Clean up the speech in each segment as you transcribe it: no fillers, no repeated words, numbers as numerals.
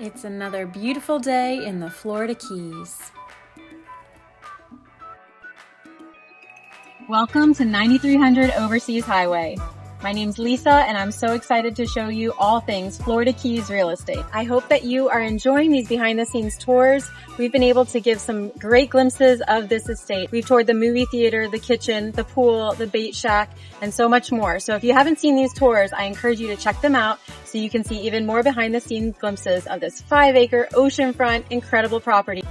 It's another beautiful day in the Florida Keys. Welcome to 9300 Overseas Highway. My name's Lisa and I'm so excited to show you all things Florida Keys real estate. I hope that you are enjoying these behind the scenes tours. We've been able to give some great glimpses of this estate. We've toured the movie theater, the kitchen, the pool, the bait shack, and so much more. So if you haven't seen these tours, I encourage you to check them out so you can see even more behind the scenes glimpses of this 5-acre oceanfront incredible property.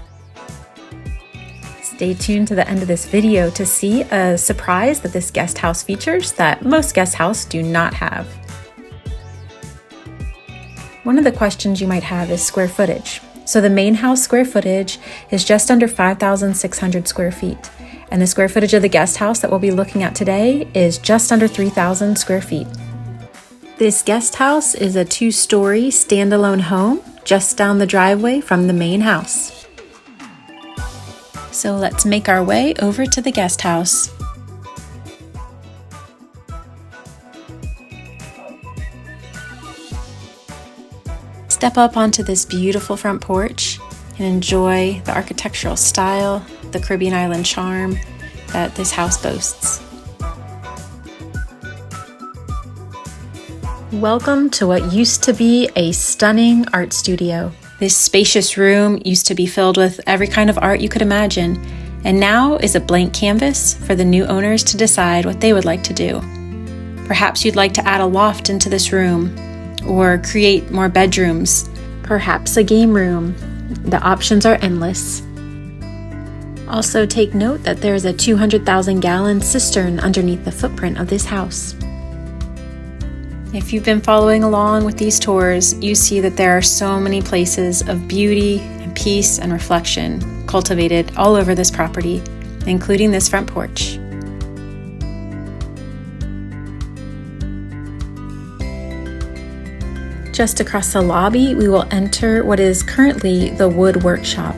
Stay tuned to the end of this video to see a surprise that this guest house features that most guest houses do not have. One of the questions you might have is square footage. So the main house square footage is just under 5,600 square feet. And the square footage of the guest house that we'll be looking at today is just under 3,000 square feet. This guest house is a 2-story standalone home just down the driveway from the main house. So let's make our way over to the guest house. Step up onto this beautiful front porch and enjoy the architectural style, the Caribbean island charm that this house boasts. Welcome to what used to be a stunning art studio. This spacious room used to be filled with every kind of art you could imagine, and now is a blank canvas for the new owners to decide what they would like to do. Perhaps you'd like to add a loft into this room, or create more bedrooms, perhaps a game room. The options are endless. Also take note that there's a 200,000-gallon cistern underneath the footprint of this house. If you've been following along with these tours, you see that there are so many places of beauty and peace and reflection cultivated all over this property, including this front porch. Just across the lobby, we will enter what is currently the wood workshop.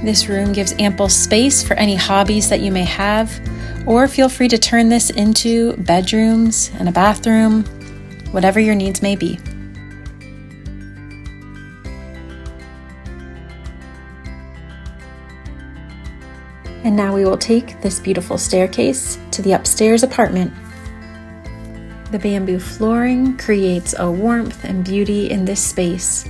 This room gives ample space for any hobbies that you may have, or feel free to turn this into bedrooms and a bathroom, whatever your needs may be. And now we will take this beautiful staircase to the upstairs apartment. The bamboo flooring creates a warmth and beauty in this space.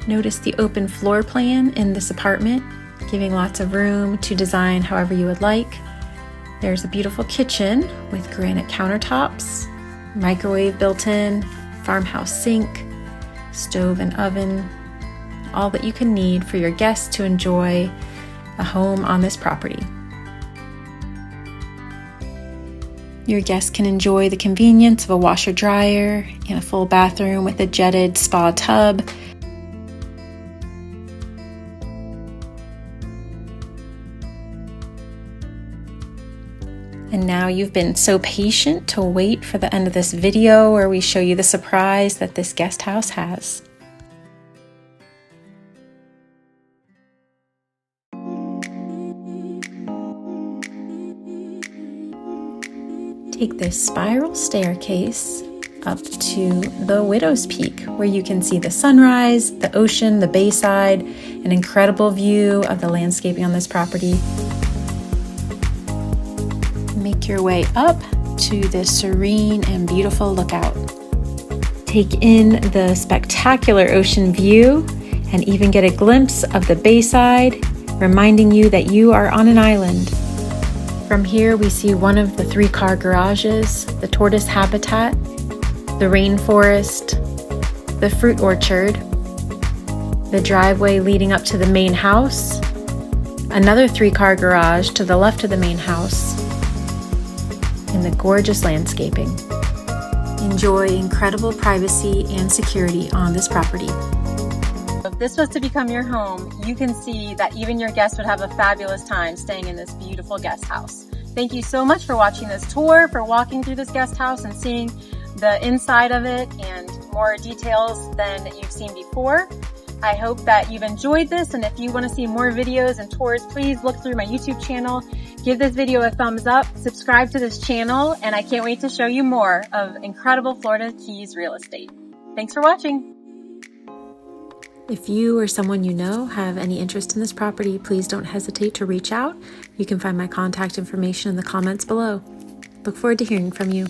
Notice the open floor plan in this apartment, giving lots of room to design however you would like. There's a beautiful kitchen with granite countertops, microwave built in, farmhouse sink, stove and oven, all that you can need for your guests to enjoy a home on this property. Your guests can enjoy the convenience of a washer dryer and a full bathroom with a jetted spa tub. And now you've been so patient to wait for the end of this video where we show you the surprise that this guest house has. Take this spiral staircase up to the Widow's Peak, where you can see the sunrise, the ocean, the bayside, an incredible view of the landscaping on this property. Make your way up to this serene and beautiful lookout. Take in the spectacular ocean view and even get a glimpse of the bayside, reminding you that you are on an island. From here, we see one of the 3-car garages, the tortoise habitat, the rainforest, the fruit orchard, the driveway leading up to the main house, another 3-car garage to the left of the main house, and the gorgeous landscaping. Enjoy incredible privacy and security on this property. If this was to become your home, you can see that even your guests would have a fabulous time staying in this beautiful guest house. Thank you so much for watching this tour, for walking through this guest house and seeing the inside of it and more details than you've seen before. I hope that you've enjoyed this, and if you want to see more videos and tours, please look through my YouTube channel. Give this video a thumbs up, subscribe to this channel, and I can't wait to show you more of incredible Florida Keys real estate. Thanks for watching. If you or someone you know have any interest in this property, please don't hesitate to reach out. You can find my contact information in the comments below. Look forward to hearing from you.